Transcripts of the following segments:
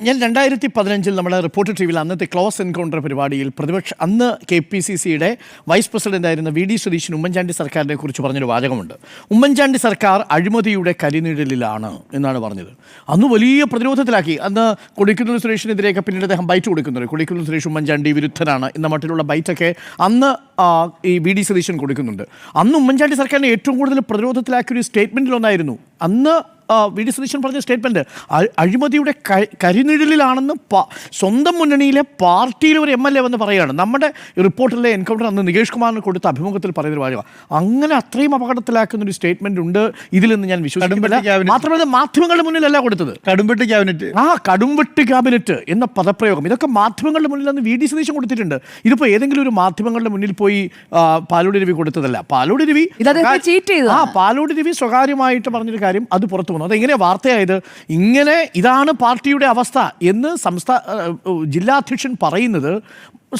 ഞാൻ 2015 നമ്മുടെ reporter T വിയിൽ അന്നത്തെ ക്ലോസ് എൻകൗണ്ടർ പരിപാടിയിൽ അന്ന് KPCCയുടെ വൈസ് പ്രസിഡന്റ് ആയിരുന്ന VD സതീശൻ ഉമ്മൻചാണ്ടി സർക്കാരിനെ കുറിച്ച് പറഞ്ഞൊരു വാചകമുണ്ട്. ഉമ്മൻചാണ്ടി സർക്കാർ അഴിമതിയുടെ കരിനിഴലിലാണ് എന്നാണ് പറഞ്ഞത്. അന്ന് വലിയ പ്രതിരോധത്തിലാക്കി. അന്ന് കൊടിക്കുന്നിൽ സുരേഷിനെതിരെയൊക്കെ പിന്നീട് അദ്ദേഹം ബൈറ്റ് കൊടുക്കുന്നുണ്ട്. കൊടിക്കുന്നിൽ സുരേഷ് ഉമ്മൻചാണ്ടി വിരുദ്ധനാണ് എന്ന മട്ടിലുള്ള ബൈറ്റൊക്കെ അന്ന് ഈ VD സതീശൻ കൊടുക്കുന്നുണ്ട്. അന്ന് ഉമ്മൻചാണ്ടി സർക്കാരിനെ ഏറ്റവും കൂടുതൽ പ്രതിരോധത്തിലാക്കിയൊരു സ്റ്റേറ്റ്മെൻറ്റിലൊന്നായിരുന്നു അന്ന് VD സതീശൻ പറഞ്ഞ സ്റ്റേറ്റ്മെൻറ്റ്. അഴിമതിയുടെ കരിനിഴലിലാണെന്ന് സ്വന്തം മുന്നണിയിലെ പാർട്ടിയിലെ ഒരു MLA വന്ന് പറയുകയാണ്. നമ്മുടെ റിപ്പോർട്ടിലെ എൻകൗണ്ടർ അന്ന് നികേഷ് കുമാറിന് കൊടുത്ത അഭിമുഖത്തിൽ പറയുന്നൊരു വാചകം. അങ്ങനെ അത്രയും അപകടത്തിലാക്കുന്നൊരു സ്റ്റേറ്റ്മെൻറ്റ് ഉണ്ട് ഇതിലെന്ന് ഞാൻ വിശ്വസിക്കുന്നില്ല. മാത്രമല്ല മാധ്യമങ്ങളുടെ മുന്നിലല്ല കൊടുത്തത്, കടുംവെട്ട് ക്യാബിനറ്റ്. കടുംവെട്ട് ക്യാബിനറ്റ് എന്ന പദപ്രയോഗം ഇതൊക്കെ മാധ്യമങ്ങളുടെ മുന്നിൽ അന്ന് VD സതീശൻ കൊടുത്തിട്ടുണ്ട്. ഇതിപ്പോൾ ഏതെങ്കിലും ഒരു മാധ്യമങ്ങളുടെ മുന്നിൽ പോയി പാലോട് രവി കൊടുത്തതല്ല. പാലോട് രവി സ്വകാര്യമായിട്ട് പറഞ്ഞൊരു കാര്യം അത് പുറത്തു. അതെങ്ങനെ വാർത്തയായത്? ഇങ്ങനെ ഇതാണ് പാർട്ടിയുടെ അവസ്ഥ എന്ന് ജില്ലാധ്യക്ഷൻ പറയുന്നത്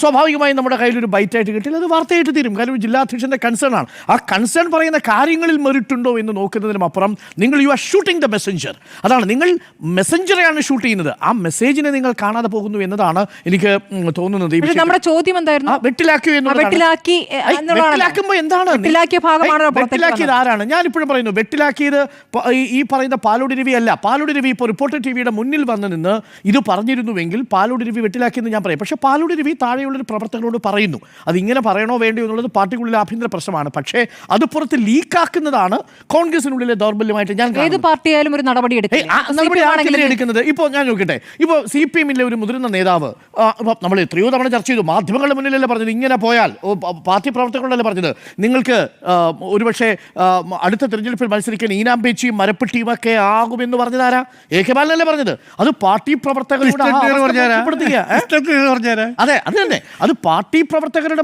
സ്വാഭാവികമായും നമ്മുടെ കയ്യിലൊരു ബൈറ്റായിട്ട് കിട്ടിയാൽ അത് വാർത്തയായിട്ട് തീരും. കാര്യം ജില്ലാധ്യക്ഷൻ്റെ കൺസേൺ ആണ്. ആ കൺസേൺ പറയുന്ന കാര്യങ്ങളിൽ മെറിറ്റുണ്ടോ എന്ന് നോക്കുന്നതിനും അപ്പുറം നിങ്ങൾ you are shooting the Messenger. അതാണ്, നിങ്ങൾ മെസ്സഞ്ചറെയാണ് ഷൂട്ട് ചെയ്യുന്നത്. ആ മെസ്സേജിനെ നിങ്ങൾ കാണാതെ പോകുന്നു എന്നതാണ് എനിക്ക് തോന്നുന്നത്. നമ്മുടെ ചോദ്യം എന്തായിരുന്നു? വെട്ടിലാക്കുമ്പോൾ എന്താണ് വെട്ടിലാക്കിയത്? ആരാണ്? ഞാനിപ്പോഴും പറയുന്നു, വെട്ടിലാക്കിയത് ഈ പറയുന്ന പാലോട് രവി അല്ല. പാലോട് രവി ഇപ്പോൾ റിപ്പോർട്ടർ TVയുടെ മുന്നിൽ വന്ന് നിന്ന് ഇത് പറഞ്ഞിരുന്നുവെങ്കിൽ പാലോട് രവി വെട്ടിലാക്കിയെന്ന് ഞാൻ പറയും. പക്ഷേ പാലോട് രവി താഴെയുള്ളൊരു പ്രവർത്തകരോട് പറയുന്നു. അതിങ്ങനെ പറയണോ വേണ്ടയോ എന്നുള്ളത് പാർട്ടിക്കുള്ളിലെ ആഭ്യന്തര പ്രശ്നമാണ്. പക്ഷേ അത് പുറത്ത് ലീക്കാക്കുന്നതാണ് കോൺഗ്രസിനുള്ളിലെ ദൗർബല്യമായിട്ട് ഞാൻ ഏത് പാർട്ടിയായാലും ഒരു നടപടി എടുക്കുന്നത്. ഇപ്പോൾ ഞാൻ നോക്കട്ടെ, ഇപ്പോൾ CPM-ലെ ഒരു മുതിർന്ന നേതാവ്, നമ്മൾ എത്രയോ തവണ ചർച്ച ചെയ്തു, മാധ്യമങ്ങളുടെ മുന്നിലല്ലേ പറഞ്ഞത് ഇങ്ങനെ പോയാൽ, പാർട്ടി പ്രവർത്തകരോടല്ലേ പറഞ്ഞത് നിങ്ങൾക്ക് ഒരുപക്ഷെ അടുത്ത തെരഞ്ഞെടുപ്പിൽ മത്സരിക്കാൻ ഈനാം പേച്ചിയും മരപ്പെട്ടിയും ഒക്കെ ആകുമെന്ന് പറഞ്ഞതാരാ? AK ബാലനല്ലേ പറഞ്ഞത്. അത് പാർട്ടി പ്രവർത്തകരോട് അതെ, അത് തന്നെ. അത് പാർട്ടി പ്രവർത്തകരുടെ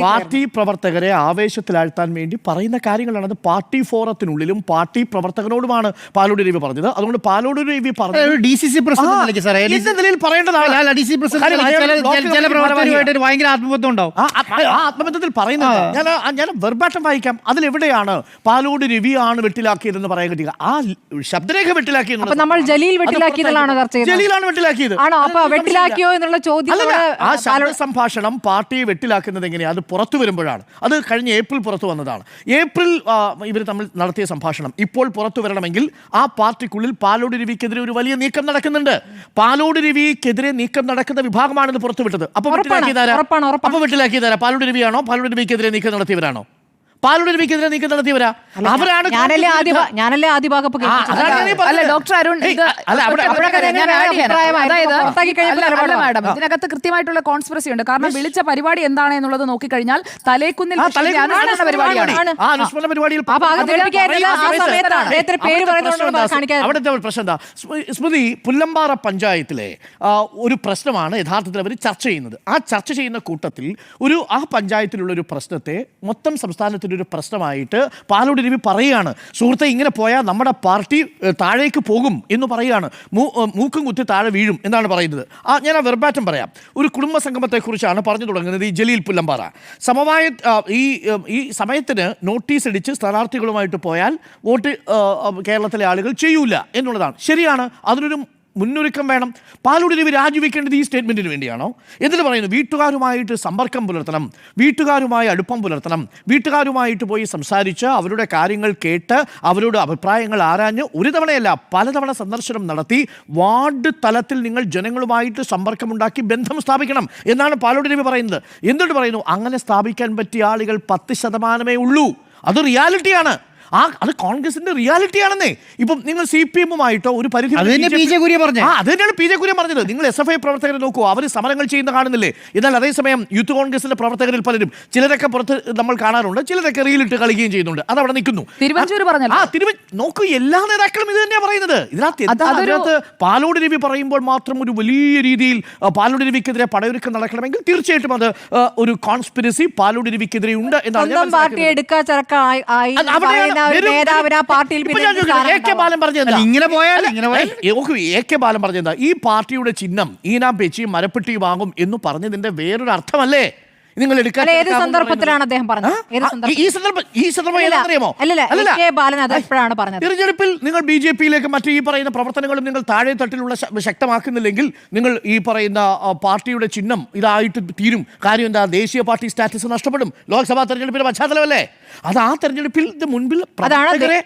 പാർട്ടി പ്രവർത്തകരെ ആവേശത്തിലാഴ്ത്താൻ വേണ്ടി പറയുന്ന കാര്യങ്ങളാണ്. അത് പാർട്ടി ഫോറത്തിനുള്ളിലും പാർട്ടി പ്രവർത്തകരോടുമാണ് പാലോട് രവി പറഞ്ഞത്. അതുകൊണ്ട് പാലോട് രവി പറഞ്ഞത് DCC പ്രസിഡന്റ് പറയേണ്ടതാണ്. ഭയങ്കര ആത്മബന്ധം ഉണ്ടാവും. ആ ആത്മബന്ധത്തിൽ പറയുന്നത് ഞാൻ വെർബാറ്റം വായിക്കാം. അതിലെവിടെയാണ് പാലോട് രവിയാണ് വെട്ടിലാക്കിയതെന്ന് പറയാൻ കിട്ടുക? ആ ശബ്ദരേഖ വെട്ടിലാക്കിയത് നമ്മൾ ജലീലാണ് വെട്ടിലാക്കിയത്. വെട്ടിലാക്കിയോ എന്നുള്ള ചോദ്യം. ആ ശബ്ദ സംഭാഷണം പാർട്ടിയെ വെട്ടിലാക്കുന്നത് എങ്ങനെയാണ്? അത് പുറത്തു വരുമ്പോഴാണ്. അത് കഴിഞ്ഞ ഏപ്രിൽ പുറത്തു വന്നതാണ്. ഏപ്രിൽ ഇവർ തമ്മിൽ നടത്തിയ സംഭാഷണം ഇപ്പോൾ പുറത്തു വരണമെങ്കിൽ ആ പാർട്ടിക്കുള്ളിൽ പാലോട് രവിക്കെതിരെ ഒരു വലിയ നീക്കം നടക്കുന്നുണ്ട്. പാലോട് രവിക്കെതിരെ നീക്കം നടക്കുന്ന വിഭാഗമാണിത് പുറത്തുവിട്ടത്. അപ്പൊ വെട്ടിലാക്കിയതാരാ? പാലോട് രവിയാണോ? പാലോട് രവിക്കെതിരെ നീക്കം നടത്തിയവരാണോ? പാലോട് രവിക്കെതിരെ നീക്കം നടത്തിയവരാ? അവരാണ്. ഡോക്ടർ അരുൺ, ഇതിനകത്ത് കൃത്യമായിട്ടുള്ള കോൺസ്പിറസി ഉണ്ട്. കാരണം വിളിച്ച പരിപാടി എന്താണ് എന്നുള്ളത് നോക്കിക്കഴിഞ്ഞാൽ തലേക്കുന്നിൽ അവിടുത്തെ പ്രശ്നം എന്താ? സ്മൃതി, പുല്ലമ്പാറ പഞ്ചായത്തിലെ ഒരു പ്രശ്നമാണ് യഥാർത്ഥത്തിൽ അവർ ചർച്ച ചെയ്യുന്നത്. ആ ചർച്ച ചെയ്യുന്ന കൂട്ടത്തിൽ ആ പഞ്ചായത്തിലുള്ള ഒരു പ്രശ്നത്തെ മൊത്തം സംസ്ഥാനത്തിൽ ഒരു പ്രശ്നമായിട്ട് പാലോട് രവി പറയുകയാണ്. സുഹൃത്തെ, ഇങ്ങനെ പോയാൽ നമ്മുടെ പാർട്ടി താഴേക്ക് പോകും എന്ന് പറയുകയാണ്. മൂക്കും കുത്തി താഴെ വീഴും എന്നാണ് പറയുന്നത്. ഞാൻ ആ വെർബാറ്റം പറയാം. ഒരു കുടുംബ സംഗമത്തെക്കുറിച്ചാണ് പറഞ്ഞു തുടങ്ങുന്നത് ഈ ജലീൽ പുല്ലമ്പാറ. ഈ സമയത്തിന് നോട്ടീസ് അടിച്ച് സ്ഥാനാർത്ഥികളുമായിട്ട് പോയാൽ വോട്ട് കേരളത്തിലെ ആളുകൾ ചെയ്യൂല എന്നുള്ളതാണ്. ശരിയാണ്, അതിനൊരു മുന്നൊരുക്കം വേണം. പാലോട് രവി രാജിവെക്കേണ്ടത് ഈ സ്റ്റേറ്റ്മെൻറ്റിന് വേണ്ടിയാണോ? എന്നിട്ട് പറയുന്നു വീട്ടുകാരുമായിട്ട് സമ്പർക്കം പുലർത്തണം, വീട്ടുകാരുമായി അടുപ്പം പുലർത്തണം, വീട്ടുകാരുമായിട്ട് പോയി സംസാരിച്ച് അവരുടെ കാര്യങ്ങൾ കേട്ട് അവരുടെ അഭിപ്രായങ്ങൾ ആരാഞ്ഞ് ഒരു തവണയല്ല പലതവണ സന്ദർശനം നടത്തി വാർഡ് തലത്തിൽ നിങ്ങൾ ജനങ്ങളുമായിട്ട് സമ്പർക്കമുണ്ടാക്കി ബന്ധം സ്ഥാപിക്കണം എന്നാണ് പാലോട് രവി പറയുന്നത്. എന്നിട്ട് പറയുന്നു അങ്ങനെ സ്ഥാപിക്കാൻ പറ്റിയ ആളുകൾ 10% ഉള്ളൂ. അത് റിയാലിറ്റിയാണ്. അത് കോൺഗ്രസിന്റെ റിയാലിറ്റിയാണെന്നേ. ഇപ്പം നിങ്ങൾ CPM-ഉമായിട്ടോ ഒരു പരിധി അത് തന്നെയാണ് PJ കുര്യൻ പറഞ്ഞത്. നിങ്ങൾ SFI പ്രവർത്തകരെ നോക്കൂ, അവർ സമരങ്ങൾ ചെയ്യുന്ന കാണുന്നില്ലേ? എന്നാൽ അതേസമയം യൂത്ത് കോൺഗ്രസിന്റെ പ്രവർത്തകരിൽ പലരും, ചിലരൊക്കെ പുറത്ത് നമ്മൾ കാണാറുണ്ട്, ചിലരൊക്കെ റീലിട്ട് കളിക്കുകയും ചെയ്യുന്നുണ്ട്. അത് അവിടെ നിൽക്കുന്നു. നോക്കൂ, എല്ലാ നേതാക്കളും ഇത് തന്നെയാണ് പറയുന്നത്. ഇതിനകത്ത് പാലോട് രവി പറയുമ്പോൾ മാത്രം ഒരു വലിയ രീതിയിൽ പാലോട് രവിക്കെതിരെ പടയൊരുക്കം നടക്കണമെങ്കിൽ തീർച്ചയായിട്ടും അത് ഒരു കോൺസ്പിരസി പാലോട് രവിക്കെതിരെ ഉണ്ട് എന്നാണ് പറഞ്ഞത്. ഈ പാർട്ടിയുടെ ചിഹ്നം ഈനാം പേച്ചിയും മരപ്പെട്ടിയും ആകും എന്ന് പറഞ്ഞതിന്റെ വേറൊരു അർത്ഥമല്ലേ? നിങ്ങൾ അല്ല, ഏത് സന്ദർഭത്തിലാണ് അദ്ദേഹം പറഞ്ഞത്? ഏത് ഈ സന്ദർഭം ഏതാണെന്നറിയാമോ? അല്ലല്ല, കെ ബാലൻ അത് എപ്പോഴാണ് പറഞ്ഞത്? തിരഞ്ഞെടുപ്പിൽ നിങ്ങൾ BJP-യിലേക്ക് മറ്റു ഈ പറയുന്ന പ്രവർത്തനങ്ങളും നിങ്ങൾ താഴെ തട്ടിലുള്ള ശക്തമാക്കുന്നില്ലെങ്കിൽ നിങ്ങൾ ഈ പറയുന്ന പാർട്ടിയുടെ ചിഹ്നം ഇതായിട്ട് തീരും. കാര്യം എന്താ? ദേശീയ പാർട്ടി സ്റ്റാറ്റസ് നഷ്ടപ്പെടും. ലോക്സഭാ തെരഞ്ഞെടുപ്പിന്റെ പശ്ചാത്തലമല്ലേ അത്? ആ തെരഞ്ഞെടുപ്പിൽ മുൻപിൽ പ്രവർത്തകരെ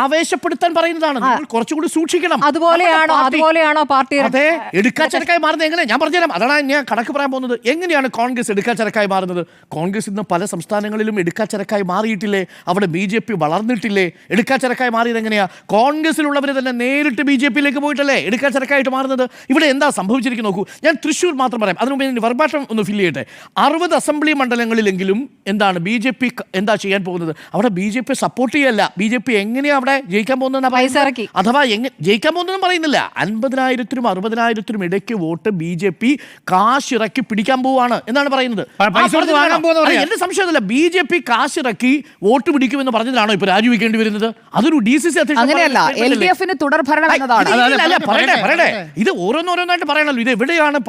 ആവേശപ്പെടുത്താൻ പറയുന്നതാണ്. നിങ്ങൾ കുറച്ചുകൂടി സൂക്ഷിക്കണം. അതുപോലെയാണോ പാർട്ടി അതെ എടുക്കാച്ചരക്കായി മാറുന്നത്? എങ്ങനെ ഞാൻ പറഞ്ഞുതരാം. അതാണ് ഞാൻ കണക്ക് പറയാൻ പോകുന്നത്. എങ്ങനെയാണ് കോൺഗ്രസ് എടുക്കാച്ചരക്കായി മാറുന്നത്? കോൺഗ്രസ് ഇന്ന് പല സംസ്ഥാനങ്ങളിലും എടുക്കാച്ചരക്കായി മാറിയിട്ടില്ലേ? അവിടെ BJP വളർന്നിട്ടില്ലേ? എടുക്കാച്ചരക്കായി മാറിയത് എങ്ങനെയാ? കോൺഗ്രസിലുള്ളവർ തന്നെ നേരിട്ട് BJP-യിലേക്ക് പോയിട്ടല്ലേ എടുക്കാച്ചരക്കായിട്ട് മാറുന്നത്? ഇവിടെ എന്താ സംഭവിച്ചിരിക്കുന്നു നോക്കൂ. ഞാൻ തൃശ്ശൂർ മാത്രം പറയാം, അതിനു മുമ്പ് വർബാട്ടം ഒന്ന് ഫില്ല് ചെയ്യട്ടെ. 60 അസംബ്ലി മണ്ഡലങ്ങളിലെങ്കിലും എന്താണ് BJP എന്താ ചെയ്യാൻ പോകുന്നത്? അവിടെ BJP സപ്പോർട്ട് ചെയ്യല്ല. BJP എങ്ങനെയാ അവിടെ ജയിക്കാൻ പോകുന്നത്? അഥവാ ജയിക്കാൻ പോകുന്നതെന്ന് പറയുന്നില്ല. 50,000-നും 60,000-നും ഇടയ്ക്ക് വോട്ട് BJP കാശിറക്കി പിടിക്കാൻ പോവാണ് എന്നാണ് പറയുന്നത്. എന്റെ സംശയമല്ല, BJP കാശിറക്കി വോട്ട് പിടിക്കുമെന്ന് പറഞ്ഞതിലാണോ ഇപ്പൊ രാജിവെക്കേണ്ടി വരുന്നത്? അതൊരു DCC അങ്ങനെയല്ല, LDF-ന് തുടർഭരണം എന്നതാണ്. പറയട്ടെ, ഇത് ഓരോന്നോരോന്നായിട്ട് പറയണല്ലോ. ഇത് എവിടെയാണ്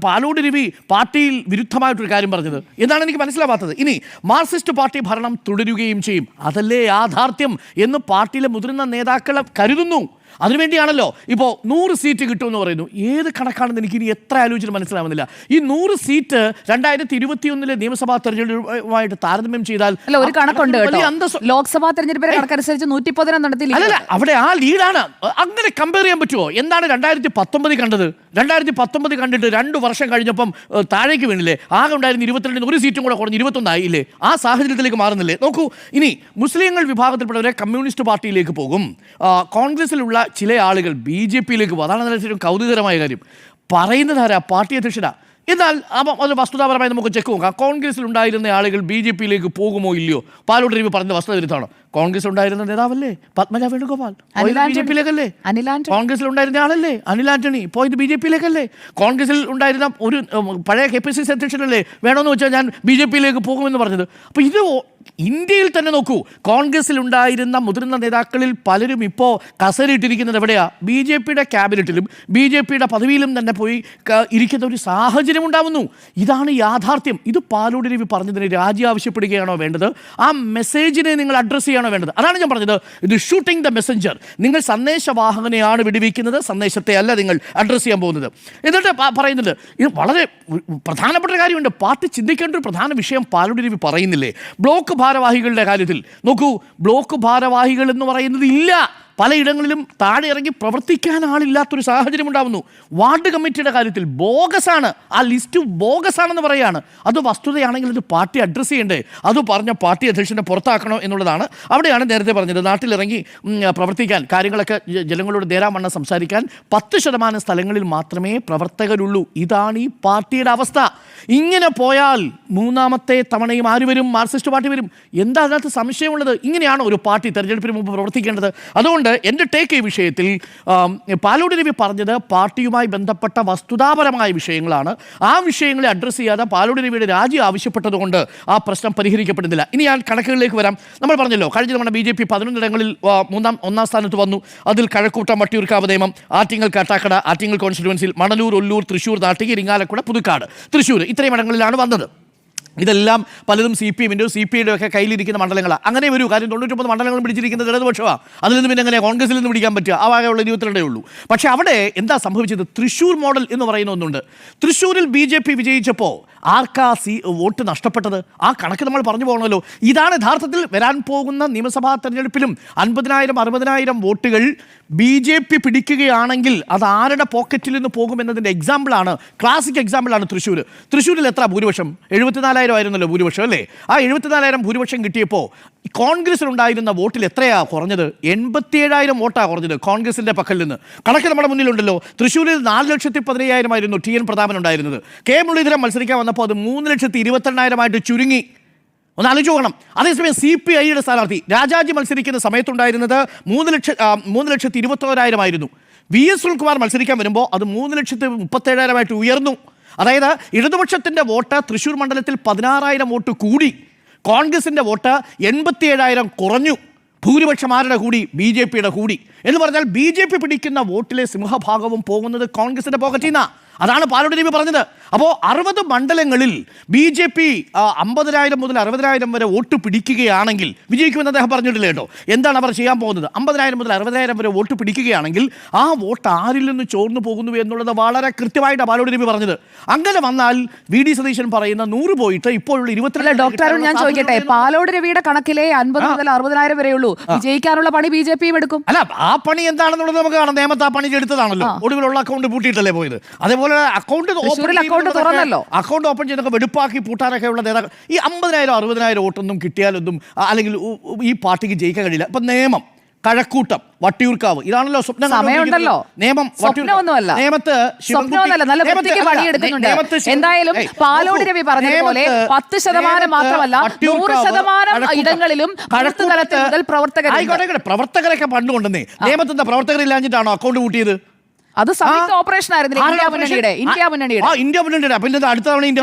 പാലോട് രവി പാർട്ടിയിൽ വിരുദ്ധമായിട്ടൊരു കാര്യം പറഞ്ഞത് എന്നാണ് എനിക്ക് മനസ്സിലാവാത്തത്. ഇനി മാർക്സിസ്റ്റ് പാർട്ടി ഭരണം തുടരുകയും ചെയ്യും, അതല്ലേ യാഥാർത്ഥ്യം എന്ന് പാർട്ടിയിലെ മുതിർന്ന നേതാക്കൾ കരുതുന്നു. അതിനുവേണ്ടിയാണല്ലോ ഇപ്പോൾ 100 സീറ്റ് കിട്ടുമെന്ന് പറയുന്നു. ഏത് കണക്കാണെന്ന് എനിക്ക് ഇനി എത്ര ആലോചിച്ചിട്ട് മനസ്സിലാവുന്നില്ല. ഈ 100 സീറ്റ് 2021 നിയമസഭാ തെരഞ്ഞെടുപ്പുമായിട്ട് താരതമ്യം ചെയ്താൽ ഒരു കണക്കുണ്ട്. ലോക്സഭാ തെരഞ്ഞെടുപ്പിന്റെ കണക്കനുസരിച്ച് 111 നടത്തി. അല്ല, അവിടെ ആ ലീഡാണ്. അങ്ങനെ കമ്പയർ ചെയ്യാൻ പറ്റുമോ? എന്താണ് 2019 കണ്ടത്? 2019 കണ്ടിട്ട് 2 വർഷം കഴിഞ്ഞപ്പം താഴേക്ക് വീണില്ലേ? ആകെ ഉണ്ടായിരുന്ന 22 ഒരു സീറ്റും കൂടെ കുറഞ്ഞ് 21 ആയില്ലേ? ആ സാഹചര്യത്തിലേക്ക് മാറുന്നില്ലേ? നോക്കൂ, ഇനി മുസ്ലിങ്ങൾ വിഭാഗത്തിൽപ്പെട്ടവരെ കമ്മ്യൂണിസ്റ്റ് പാർട്ടിയിലേക്ക് പോകും. കോൺഗ്രസിലുള്ള ചില ആളുകൾ BJP-യിലേക്ക് പോകും. അതാണ് ഏറ്റവും കൗതുകകരമായ കാര്യം. പറയുന്നത് ആരാ? പാർട്ടി അധ്യക്ഷനാ. എന്നാൽ അത് വസ്തുതാപരമായി നമുക്ക് ചെക്ക് നോക്കാം. കോൺഗ്രസിൽ ഉണ്ടായിരുന്ന ആളുകൾ BJP-യിലേക്ക് പോകുമോ ഇല്ലയോ? പാലോട് രവി പറഞ്ഞ വസ്തുത വിരുദ്ധമാണോ? കോൺഗ്രസ് ഉണ്ടായിരുന്ന നേതാവല്ലേ പത്മജ വേണുഗോപാൽ, BJP-യിലേക്കല്ലേ? കോൺഗ്രസിൽ ഉണ്ടായിരുന്ന ആളല്ലേ അനിൽ ആന്റണി, പോയത് BJP-യിലേക്കല്ലേ? കോൺഗ്രസിൽ ഉണ്ടായിരുന്ന ഒരു പഴയ KPCC അധ്യക്ഷനല്ലേ വേണമെന്ന് വെച്ചാൽ ഞാൻ BJP-യിലേക്ക് പോകുമെന്ന് പറഞ്ഞത്? അപ്പോൾ ഇത് ഇന്ത്യയിൽ തന്നെ നോക്കൂ, കോൺഗ്രസിൽ ഉണ്ടായിരുന്ന മുതിർന്ന നേതാക്കളിൽ പലരും ഇപ്പോൾ കസരിട്ടിരിക്കുന്നത് എവിടെയാ? BJP-യുടെ ക്യാബിനറ്റിലും BJP-യുടെ പദവിയിലും തന്നെ പോയി ഇരിക്കുന്ന ഒരു സാഹചര്യം ഉണ്ടാവുന്നു. ഇതാണ് യാഥാർത്ഥ്യം. ഇത് പാലോട് രവി പറഞ്ഞതിന് രാജി ആവശ്യപ്പെടുകയാണോ വേണ്ടത്? ആ മെസ്സേജിനെ നിങ്ങൾ അഡ്രസ്സ് ചെയ്യാണോ വേണ്ടത്? അതാണ് ഞാൻ പറഞ്ഞത്. ഇത് ഷൂട്ടിംഗ് ദ മെസ്സഞ്ചർ. നിങ്ങൾ സന്ദേശവാഹകനെയാണ് വെടിവെക്കുന്നത്, സന്ദേശത്തെ അല്ല നിങ്ങൾ അഡ്രസ്സ് ചെയ്യാൻ പോകുന്നത്. എന്നിട്ട് പറയുന്നുണ്ട്, ഇത് വളരെ പ്രധാനപ്പെട്ട കാര്യമുണ്ട്. പാർട്ടി ചിന്തിക്കേണ്ട ഒരു പ്രധാന വിഷയം പാലോട് രവി പറയുന്നില്ലേ? ബ്ലോക്ക് ഭാരവാഹികളുടെ കാര്യത്തിൽ നോക്കൂ, ബ്ലോക്ക് ഭാരവാഹികൾ എന്ന് പറയുന്നത് ഇല്ല. പലയിടങ്ങളിലും താഴെ ഇറങ്ങി പ്രവർത്തിക്കാൻ ആളില്ലാത്തൊരു സാഹചര്യം ഉണ്ടാവുന്നു. വാർഡ് കമ്മിറ്റിയുടെ കാര്യത്തിൽ ബോഗസാണ്, ആ ലിസ്റ്റ് ബോഗസാണെന്ന് പറയുകയാണ്. അത് വസ്തുതയാണെങ്കിൽ അത് പാർട്ടി അഡ്രസ്സ് ചെയ്യണ്ടേ? അത് പറഞ്ഞ പാർട്ടി അധ്യക്ഷനെ പുറത്താക്കണോ എന്നുള്ളതാണ്. അവിടെയാണ് നേരത്തെ പറഞ്ഞത്, നാട്ടിലിറങ്ങി പ്രവർത്തിക്കാൻ, കാര്യങ്ങളൊക്കെ ജനങ്ങളോട് നേരാവണ്ണം സംസാരിക്കാൻ 10% സ്ഥലങ്ങളിൽ മാത്രമേ പ്രവർത്തകരുള്ളൂ. ഇതാണ് ഈ പാർട്ടിയുടെ അവസ്ഥ. ഇങ്ങനെ പോയാൽ 3ാമത്തെ തവണയും ആര് വരും? മാർക്സിസ്റ്റ് പാർട്ടി വരും. എന്താ അതിനകത്ത് സംശയമുള്ളത്? ഇങ്ങനെയാണോ ഒരു പാർട്ടി തെരഞ്ഞെടുപ്പിന് മുമ്പ് പ്രവർത്തിക്കേണ്ടത്? അതുകൊണ്ട് എൻ്റെ ടേക്ക് ഈ വിഷയത്തിൽ പാലോട് രവി പറഞ്ഞത് പാർട്ടിയുമായി ബന്ധപ്പെട്ട വസ്തുതാപരമായ വിഷയങ്ങളാണ്. ആ വിഷയങ്ങളെ അഡ്രസ്സ് ചെയ്യാതെ പാലോട് രവിയുടെ രാജി ആവശ്യപ്പെട്ടതുകൊണ്ട് ആ പ്രശ്നം പരിഹരിക്കപ്പെടുന്നില്ല. ഇനി ഞാൻ കണക്കുകളിലേക്ക് വരാം. നമ്മൾ പറഞ്ഞല്ലോ, കഴിഞ്ഞ തവണ BJP 11 ഇടങ്ങളിൽ 1ാം സ്ഥാനത്ത് വന്നു. അതിൽ കഴക്കൂട്ടം, വട്ടിയൂർക്കാവ്, നേമം, ആറ്റിങ്ങൽ, കാട്ടാക്കട, ആറ്റിങ്ങൽ കോൺസ്റ്റിറ്റ്യുവൻസിയിൽ മണലൂർ, ഒല്ലൂർ, തൃശ്ശൂർ, നാട്ടിക, ഇരിങ്ങാലക്കുട, പുതുക്കാട്, തൃശ്ശൂർ, ഇത്രയും ഇടങ്ങളിലാണ് വന്നത്. ഇതെല്ലാം പലതും CPM-ൻ്റെയോ CPI-യുടെയോ ഒക്കെ കയ്യിലിരിക്കുന്ന മണ്ഡലങ്ങളാണ്. അങ്ങനെ ഒരു കാര്യം 99 മണ്ഡലങ്ങളും പിടിച്ചിരിക്കുന്നത് ഇടതുപക്ഷമാണ്. അതിൽ നിന്ന് പിന്നെ എങ്ങനെ കോൺഗ്രസിൽ നിന്ന് പിടിക്കാൻ പറ്റുക? ആ വകയുള്ള 22 ഉള്ളൂ. പക്ഷേ അവിടെ എന്താ സംഭവിച്ചത്? തൃശ്ശൂർ മോഡൽ എന്ന് പറയുന്ന ഒന്നുണ്ട്. തൃശ്ശൂരിൽ BJP വിജയിച്ചപ്പോൾ ആർക്കാ വോട്ട് നഷ്ടപ്പെട്ടത്? ആ കണക്ക് നമ്മൾ പറഞ്ഞു പോകണമല്ലോ. ഇതാണ് യഥാർത്ഥത്തിൽ വരാൻ പോകുന്ന നിയമസഭാ തെരഞ്ഞെടുപ്പിലും 50,000 60,000 വോട്ടുകൾ BJP പിടിക്കുകയാണെങ്കിൽ അത് ആരുടെ പോക്കറ്റിൽ നിന്ന് പോകുമെന്നതിൻ്റെ എക്സാമ്പിളാണ്, ക്ലാസിക് എക്സാമ്പിളാണ് തൃശ്ശൂർ. തൃശ്ശൂരിൽ എത്ര ഭൂരിപക്ഷം? 74,000 ആയിരുന്നല്ലോ ഭൂരിപക്ഷം, അല്ലേ? ആ 74,000 ഭൂരിപക്ഷം കിട്ടിയപ്പോൾ കോൺഗ്രസിലുണ്ടായിരുന്ന വോട്ടിൽ എത്രയാണ് കുറഞ്ഞത്? 87,000 വോട്ടാണ് കുറഞ്ഞത് കോൺഗ്രസിൻ്റെ പക്കൽ നിന്ന്. കണക്ക് നമ്മുടെ മുന്നിലുണ്ടല്ലോ. തൃശ്ശൂരിൽ 4,15,000 ആയിരുന്നു TN പ്രതാപൻ ഉണ്ടായിരുന്നത്. K മുരളീധരൻ മത്സരിക്കാൻ വന്നപ്പോൾ അത് 3,22,000 ചുരുങ്ങി. ഒന്ന് ആലോചിച്ച് നോക്കണം. അതേസമയം CPI-യുടെ സ്ഥാനാർത്ഥി രാജാജി മത്സരിക്കുന്ന സമയത്തുണ്ടായിരുന്നത് 3,21,000 ആയിരുന്നു. VS സുനിൽകുമാർ മത്സരിക്കാൻ വരുമ്പോൾ അത് 3,37,000 ഉയർന്നു. അതായത് ഇടതുപക്ഷത്തിൻ്റെ വോട്ട് തൃശ്ശൂർ മണ്ഡലത്തിൽ 16,000 വോട്ട് കൂടി, കോൺഗ്രസിൻ്റെ വോട്ട് 87,000 കുറഞ്ഞു. ഭൂരിപക്ഷം ആരുടെ കൂടി? BJP-യുടെ കൂടി. എന്ന് പറഞ്ഞാൽ BJP പിടിക്കുന്ന വോട്ടിലെ സിംഹഭാഗവും പോകുന്നത് കോൺഗ്രസിൻ്റെ പോക്കറ്റിൽ നിന്നാണ്. അതാണ് പാലോട് രവി പറഞ്ഞത്. അപ്പോൾ 60 മണ്ഡലങ്ങളിൽ BJP 50,000 മുതൽ 60,000 വരെ വോട്ട് പിടിക്കുകയാണെങ്കിൽ വിജയിക്കുമെന്ന് അദ്ദേഹം പറഞ്ഞിട്ടില്ല കേട്ടോ. എന്താണ് അവർ ചെയ്യാൻ പോകുന്നത്? 50,000 മുതൽ 60,000 വരെ വോട്ട് പിടിക്കുകയാണെങ്കിൽ ആ വോട്ട് ആരിൽ നിന്ന് ചോർന്നു പോകുന്നു എന്നുള്ളത് വളരെ കൃത്യമായിട്ട് പാലോട് രവി പറഞ്ഞത്. അങ്ങനെ വന്നാൽ VD സതീശൻ പറയുന്ന 100 പോയിട്ട് ഇപ്പോഴുള്ള 22. ഡോക്ടർ അരുൺ, ഞാൻ ചോദിക്കട്ടെ, പാലോട് രവിയുടെ കണക്കിലെ 50 മുതൽ 60,000 വരെയുള്ളൂ. വിജയിക്കാനുള്ള പണി BJPയും എടുക്കും. അല്ല, ആ പണി എന്താണെന്നുള്ളത് നമുക്ക് കാണാം. നേമത്ത് ആ പണി എടുത്തതാണല്ലോ. ഒടുവിലുള്ള അക്കൗണ്ട് പൂട്ടിയിട്ടല്ലേ പോയത്. അതേപോലെ അക്കൗണ്ട് ഓപ്പൺ ചെയ്തൊക്കെ വെടുപ്പാക്കി പൂട്ടാനൊക്കെ ഉള്ള നേതാക്കൾ ഈ 50,000 60,000 വോട്ടൊന്നും കിട്ടിയാലൊന്നും അല്ലെങ്കിൽ ഈ പാർട്ടിക്ക് ജയിക്കാൻ കഴിയില്ല. ഇപ്പൊ നേമം, കഴക്കൂട്ടം, വട്ടിയൂർക്കാവ്, ഇതാണല്ലോ സമയമുണ്ടല്ലോ. നിയമം നേമത്ത് എന്തായാലും പാലോട് രവി പറഞ്ഞതുപോലെ 10% മാത്രമല്ല 100% ഇടങ്ങളിലും പ്രവർത്തകരൊക്കെ പണ്ടുകൊണ്ടെന്നേ. നേമത്ത് എന്താ പ്രവർത്തകരില്ലാഞ്ഞിട്ടാണോ അക്കൗണ്ട് പൂട്ടിയത്? അത് സംയുക്ത ഓപ്പറേഷൻ ആയിരുന്നു ഇന്ത്യ മുന്നണിയുടെ. പിന്നെ അടുത്ത തവണ ഇന്ത്യ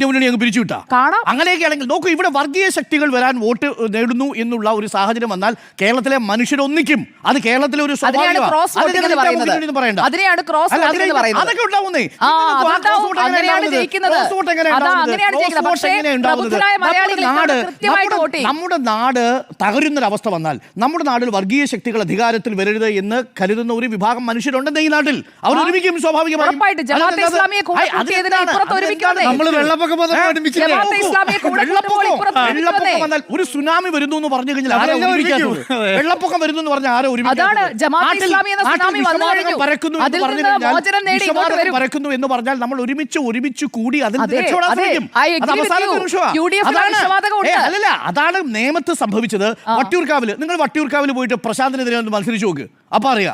മുന്നണി അങ്ങ് പിരിച്ചുവിട്ടാ. അങ്ങനെയൊക്കെയാണെങ്കിൽ നോക്കൂ, ഇവിടെ വർഗീയ ശക്തികൾ വരാൻ വോട്ട് നേടുന്നു എന്നുള്ള ഒരു സാഹചര്യം വന്നാൽ കേരളത്തിലെ മനുഷ്യരൊന്നിക്കും. അത് കേരളത്തിലെ ഒരു അതൊക്കെ ഉണ്ടാവുന്നേ. നമ്മുടെ നാട് തകരുന്നൊരവസ്ഥ വന്നാൽ, നമ്മുടെ നാട്ടിൽ വർഗീയ ശക്തികൾ അധികാരത്തിൽ വരരുത് എന്ന് കരുതുന്ന ഒരു വിഭാഗം മനുഷ്യരുണ്ടെന്ന് ഈ നാട്ടിൽ അവർ ഒരുമിക്കും. സ്വാഭാവികമായും ഒരു സുനാമി വരുന്നു എന്ന് പറഞ്ഞു കഴിഞ്ഞാൽ വെള്ളപ്പൊക്കം വരുന്നു എന്ന് പറഞ്ഞാൽ ആരോ പരക്കുന്നു എന്ന് പറഞ്ഞാൽ നമ്മൾ ഒരുമിച്ച് കൂടി അതിന് അല്ലല്ല. അതാണ് നേമത്ത് സംഭവിച്ചത്. വട്ടിയൂർക്കാവില് നിങ്ങൾ വട്ടിയൂർക്കാവിൽ പോയിട്ട് പ്രശാന്തിനെതിരെ ഒന്ന് മത്സരിച്ചു നോക്ക്. അപ്പൊ അറിയാം.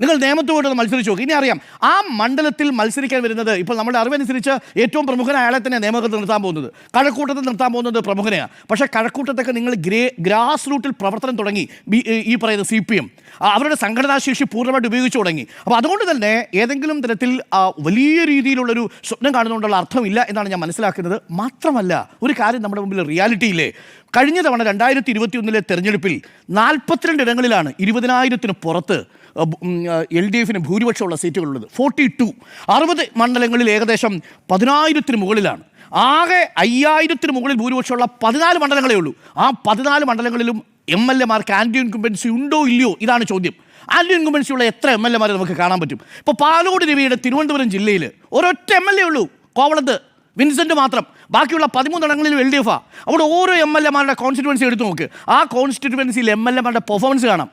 നിങ്ങൾ നേമത്ത് പോയിട്ട് മത്സരിച്ചു നോക്ക്. ഇനി അറിയാം ആ മണ്ഡലത്തിൽ മത്സരിക്കാൻ വരുന്നത് ഇപ്പോൾ നമ്മുടെ അറിവനുസരിച്ച് ഏറ്റവും പ്രമുഖനായ ആളെ തന്നെ നേമകത്ത് നിർത്താൻ പോകുന്നത്. കഴക്കൂട്ടത്തിൽ നിർത്താൻ പോകുന്നത് പ്രമുഖനെയാണ്. പക്ഷേ കഴക്കൂട്ടത്തൊക്കെ നിങ്ങൾ ഗ്രാസ് റൂട്ടിൽ പ്രവർത്തനം തുടങ്ങി. ഈ പറയുന്ന CPM അവരുടെ സംഘടനാശേഷി പൂർണ്ണമായിട്ട് ഉപയോഗിച്ചു തുടങ്ങി. അപ്പോൾ അതുകൊണ്ട് തന്നെ ഏതെങ്കിലും തരത്തിൽ വലിയ രീതിയിലുള്ളൊരു സ്വപ്നം കാണുന്നതുകൊണ്ടുള്ള അർത്ഥമില്ല എന്നാണ് ഞാൻ മനസ്സിലാക്കുന്നത്. മാത്രമല്ല ഒരു കാര്യം നമ്മുടെ മുമ്പിൽ റിയാലിറ്റിയില്ലേ. കഴിഞ്ഞ തവണ 2021 തെരഞ്ഞെടുപ്പിൽ 42 ഇടങ്ങളിലാണ് 20,000-ന് പുറത്ത് LDFന് ഭൂരിപക്ഷമുള്ള സീറ്റുകളുള്ളത്. 42. 60 മണ്ഡലങ്ങളിൽ ഏകദേശം 10,000-ന് മുകളിലാണ്. ആകെ 5,000-ന് മുകളിൽ ഭൂരിപക്ഷമുള്ള 14 മണ്ഡലങ്ങളേ ഉള്ളൂ. ആ 14 മണ്ഡലങ്ങളിലും MLA-മാർക്ക് ആൻറ്റി ഇൻകുംബൻസി ഉണ്ടോ ഇല്ലയോ ഇതാണ് ചോദ്യം. ആൻറ്റി ഇൻകുംബൻസി ഉള്ള എത്ര MLA-മാരെ നമുക്ക് കാണാൻ പറ്റും? ഇപ്പോൾ പാലോട് രവിയുടെ തിരുവനന്തപുരം ജില്ലയിൽ ഒരൊറ്റ MLA ഉള്ളൂ, കോവളത്ത് വിൻസെന്റ് മാത്രം. ബാക്കിയുള്ള 13 ഇടങ്ങളിലും LDF. അവിടെ ഓരോ MLA-മാരുടെ കോൺസ്റ്റിറ്റ്യുവൻസി എടുത്തു നോക്ക്. ആ കോൺസ്റ്റിറ്റ്യുവൻസിയിൽ MLA-മാരുടെ പെർഫോമൻസ് കാണാം.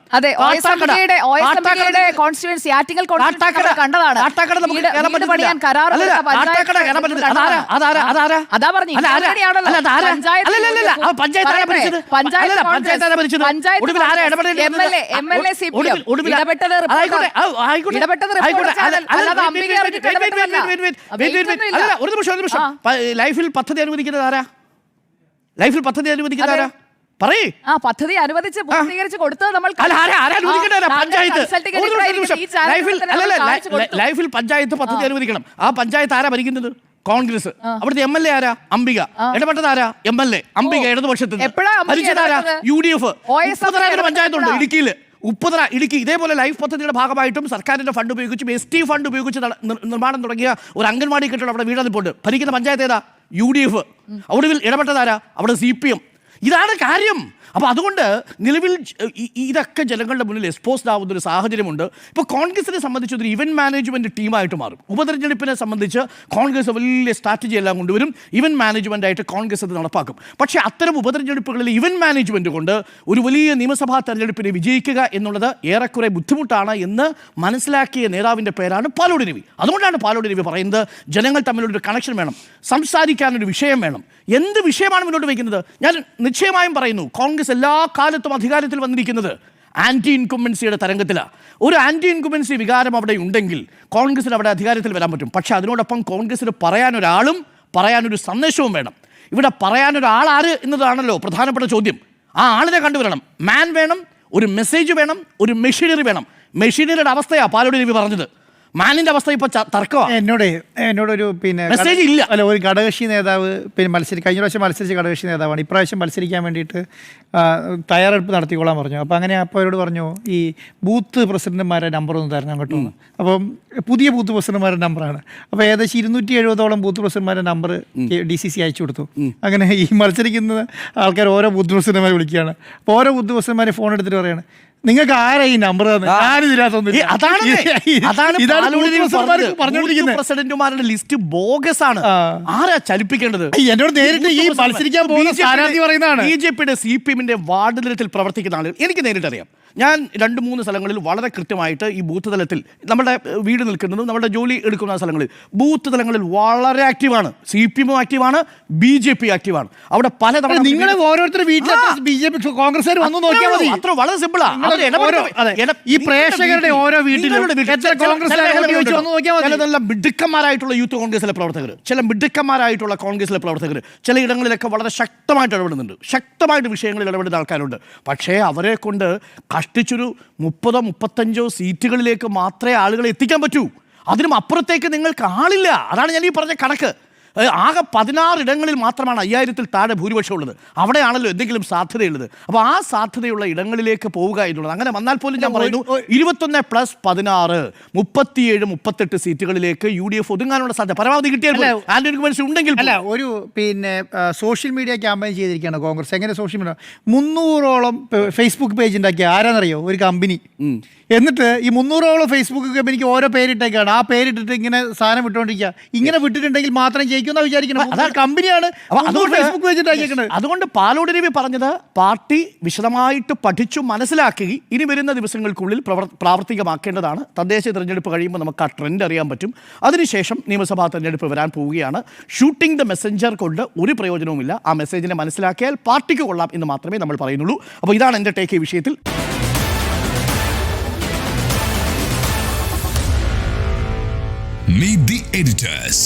ലൈഫിൽ പദ്ധതി അനുവദിക്കുന്നത് ആരാ? പറയേ. പദ്ധതി അനുവദിച്ച് പൂർത്തീകരിച്ച് കൊടുത്തത് നമ്മൾ ലൈഫിൽ പഞ്ചായത്ത് പദ്ധതി അനുവദിക്കണം. ആ പഞ്ചായത്ത് ആരാ ഭരിക്കുന്നത്? കോൺഗ്രസ്. അവിടുത്തെ MLA ആരാ? അംബിക. ഇടപെട്ടത് ആരാ? MLA അംബിക. ഇടതുപക്ഷത്ത് ഭരിച്ചതാരാ? UDF. പഞ്ചായത്തുണ്ട് ഇടുക്കിയിൽ. ഇടുക്കി. ഇതേപോലെ ലൈഫ് പദ്ധതിയുടെ ഭാഗമായിട്ടും സർക്കാരിന്റെ ഫണ്ട് ഉപയോഗിച്ചും ST ഫണ്ട് ഉപയോഗിച്ച് നിർമ്മാണം തുടങ്ങിയ ഒരു അംഗൻവാടി കെട്ടിടം അവിടെ വീടതിപ്പോണ്ട്. ഭരിക്കുന്ന പഞ്ചായത്ത് ഏതാ? UDF. അവിടെ ഇടപെട്ടതാരാ? അവിടെ CPM. ഇതാണ് കാര്യം. അപ്പോൾ അതുകൊണ്ട് നിലവിൽ ഇതൊക്കെ ജനങ്ങളുടെ മുന്നിൽ എക്സ്പോസ്ഡ് ആവുന്ന ഒരു സാഹചര്യമുണ്ട്. ഇപ്പോൾ കോൺഗ്രസിനെ സംബന്ധിച്ച് ഒരു ഇവന്റ് മാനേജ്മെന്റ് ടീമായിട്ട് മാറും. ഉപതെരഞ്ഞെടുപ്പിനെ സംബന്ധിച്ച് കോൺഗ്രസ് വലിയ സ്ട്രാറ്റജി എല്ലാം കൊണ്ടുവരും. ഇവന്റ് മാനേജ്മെന്റ് ആയിട്ട് കോൺഗ്രസ് അത് നടപ്പാക്കും. പക്ഷേ അത്തരം ഉപതെരഞ്ഞെടുപ്പുകളിൽ ഇവന്റ് മാനേജ്മെന്റ് കൊണ്ട് ഒരു വലിയ നിയമസഭാ തെരഞ്ഞെടുപ്പിനെ വിജയിക്കുക എന്നുള്ളത് ഏറെക്കുറെ ബുദ്ധിമുട്ടാണ് എന്ന് മനസ്സിലാക്കിയ നേതാവിൻ്റെ പേരാണ് പാലോട് രവി. അതുകൊണ്ടാണ് പാലോട് രവി പറയുന്നത് ജനങ്ങൾ തമ്മിലൊരു കണക്ഷൻ വേണം, സംസാരിക്കാനൊരു വിഷയം വേണം. എന്ത് വിഷയമാണ് മുന്നോട്ട് വയ്ക്കുന്നത്? ഞാൻ നിശ്ചയമായും പറയുന്നു, കോൺഗ്രസ് എല്ലാ കാലത്തും അധികാരത്തിൽ വന്നിരിക്കുന്നത് ആൻറ്റി ഇൻകുംബൻസിയുടെ തരംഗത്തിലാണ്. ഒരു ആൻറ്റി ഇൻകുംബൻസി വികാരം അവിടെ ഉണ്ടെങ്കിൽ കോൺഗ്രസിന് അവിടെ അധികാരത്തിൽ വരാൻ പറ്റും. പക്ഷേ അതിനോടൊപ്പം കോൺഗ്രസിന് പറയാനൊരാളും പറയാനൊരു സന്ദേശവും വേണം. ഇവിടെ പറയാനൊരാളാര് എന്നതാണല്ലോ പ്രധാനപ്പെട്ട ചോദ്യം. ആ ആളിനെ കണ്ടുവരണം. മാൻ വേണം, ഒരു മെസ്സേജ് വേണം, ഒരു മെഷീനറി വേണം. മെഷീനറിയുടെ അവസ്ഥയാണ് പാലോട് രവി പറഞ്ഞത്. മാനിന്റെ അവസ്ഥ ഇപ്പൊ തർക്കമാണ്. എന്നോടൊരു പിന്നെ മെസ്സേജ് ഇല്ല. അല്ല, ഒരു ഘടകകക്ഷി നേതാവ് പിന്നെ കഴിഞ്ഞ പ്രാവശ്യം മത്സരിച്ച ഘടകകക്ഷി നേതാവാണ്. ഇപ്രാവശ്യം മത്സരിക്കാൻ വേണ്ടിയിട്ട് തയ്യാറെടുപ്പ് നടത്തിക്കൊള്ളാൻ പറഞ്ഞു. അപ്പോൾ അവരോട് പറഞ്ഞു ഈ ബൂത്ത് പ്രസിഡന്റുമാരുടെ നമ്പർ ഒന്ന് തരണം കേട്ടോ. അപ്പം പുതിയ ബൂത്ത് പ്രസിഡന്റുമാരുടെ നമ്പറാണ്. അപ്പോൾ ഏകദേശം 270ഓളം ബൂത്ത് പ്രസിഡന്റുമാരുടെ നമ്പർ DCC അയച്ചു കൊടുത്തു. അങ്ങനെ ഈ മത്സരിക്കുന്ന ആൾക്കാർ ഓരോ ബൂത്ത് പ്രസിഡന്റുമാരെ വിളിക്കുകയാണ്. അപ്പോൾ ഓരോ ബൂത്ത് പ്രസിഡന്റുമാരെ ഫോൺ എടുത്തിട്ട് പറയാണ്, നിങ്ങൾക്ക് ആരാ ഈ നമ്പർ പ്രസിഡന്റുമാരുടെ ലിസ്റ്റ് ബോഗസ് ആണ്. ആരാ ചലിപ്പിക്കേണ്ടത്? എന്നോട് നേരിട്ട് ഈ മത്സരിക്കാൻ പോകുന്ന സ്ഥാനാർത്ഥി പറയുന്നതാണ്. BJPയുടെ CPM-ന്റെ വാർഡ് തലത്തിൽ പ്രവർത്തിക്കുന്ന ആളുകൾ എനിക്ക് നേരിട്ടറിയാം. ഞാൻ 2-3 സ്ഥലങ്ങളിൽ വളരെ കൃത്യമായിട്ട് ഈ ബൂത്ത് തലത്തിൽ നമ്മുടെ വീട് നിൽക്കുന്നതും നമ്മുടെ ജോലി എടുക്കുന്ന സ്ഥലങ്ങളിൽ ബൂത്ത് തലങ്ങളിൽ വളരെ ആക്റ്റീവാണ്. CPM ആക്റ്റീവാണ്, BJP ആക്റ്റീവാണ്. അവിടെ പലതവണ നിങ്ങൾ ഓരോരുത്തർ വീട്ടിൽ BJP കോൺഗ്രസ് വന്നു നോക്കിയാൽ മതി. അത്ര വളരെ സിമ്പിളാ. ഈ പ്രേക്ഷകരുടെ ഓരോ വീട്ടിലും ചില മിടുക്കന്മാരായിട്ടുള്ള യൂത്ത് കോൺഗ്രസിലെ പ്രവർത്തകർ, ചില മിടുക്കന്മാരായിട്ടുള്ള കോൺഗ്രസിലെ പ്രവർത്തകർ ചില ഇടങ്ങളിലൊക്കെ വളരെ ശക്തമായിട്ട് ഇടപെടുന്നുണ്ട്. ശക്തമായിട്ട് വിഷയങ്ങളിൽ ഇടപെടുന്ന ആൾക്കാരുണ്ട്. പക്ഷേ അവരെ കൊണ്ട് കഷ്ടിച്ചൊരു 30-35 സീറ്റുകളിലേക്ക് മാത്രമേ ആളുകളെ എത്തിക്കാൻ പറ്റൂ. അതിനും അപ്പുറത്തേക്ക് നിങ്ങൾക്ക് ആളില്ല. അതാണ് ഞാൻ ഈ പറഞ്ഞ കണക്ക്. ആകെ 16 ഇടങ്ങളിൽ മാത്രമാണ് 5000-ൽ താഴെ ഭൂരിപക്ഷം ഉള്ളത്. അവിടെയാണല്ലോ എന്തെങ്കിലും സാധ്യതയുള്ളത്. അപ്പോൾ ആ സാധ്യതയുള്ള ഇടങ്ങളിലേക്ക് പോവുക എന്നുള്ളത്, അങ്ങനെ വന്നാൽ പോലും ഞാൻ പറയുന്നു 21+16 37-38 സീറ്റുകളിലേക്ക് UDF ഒതുങ്ങാനുള്ള സാധ്യത പരമാവധി കിട്ടിയാൽ ആന്റണി ഉണ്ടെങ്കിൽ അല്ല. ഒരു പിന്നെ സോഷ്യൽ മീഡിയ ക്യാമ്പയിൻ ചെയ്തിരിക്കുകയാണ് കോൺഗ്രസ്. എങ്ങനെ സോഷ്യൽ മീഡിയ 300ഓളം ഫേസ്ബുക്ക് പേജ് ഉണ്ടാക്കിയ ആരാന്നറിയോ? ഒരു കമ്പനി. എന്നിട്ട് ഈ 300ഓളം ഫേസ്ബുക്ക് കമ്പനിക്ക് ഓരോ പേരിട്ടേക്കാണ്. ആ പേരിട്ടിട്ട് ഇങ്ങനെ സാധനം വിട്ടുകൊണ്ടിരിക്കുക. ഇങ്ങനെ വിട്ടിട്ടുണ്ടെങ്കിൽ മാത്രം ജയിക്കുന്ന വിചാരിക്കണം. കമ്പനിയാണ് ഫേസ്ബുക്ക് പേജ് ഉണ്ടാക്കിയേക്കുന്നത്. അതുകൊണ്ട് പാലോട് രവി പറഞ്ഞത് പാർട്ടി വിശദമായിട്ട് പഠിച്ചു മനസ്സിലാക്കി ഇനി വരുന്ന ദിവസങ്ങൾക്കുള്ളിൽ പ്രാവർത്തികമാക്കേണ്ടതാണ്. തദ്ദേശ തിരഞ്ഞെടുപ്പ് കഴിയുമ്പോൾ നമുക്ക് ആ ട്രെൻഡ് അറിയാൻ പറ്റും. അതിനുശേഷം നിയമസഭാ തെരഞ്ഞെടുപ്പ് വരാൻ പോവുകയാണ്. ഷൂട്ടിംഗ് ദ മെസ്സഞ്ചർ കൊണ്ട് ഒരു പ്രയോജനവുമില്ല. ആ മെസ്സേജിനെ മനസ്സിലാക്കിയാൽ പാർട്ടിക്ക് കൊള്ളാം എന്ന് മാത്രമേ നമ്മൾ പറയുന്നുള്ളൂ. അപ്പോൾ ഇതാണ് എൻ്റെ ടേക്ക് ഈ വിഷയത്തിൽ. Meet the editors.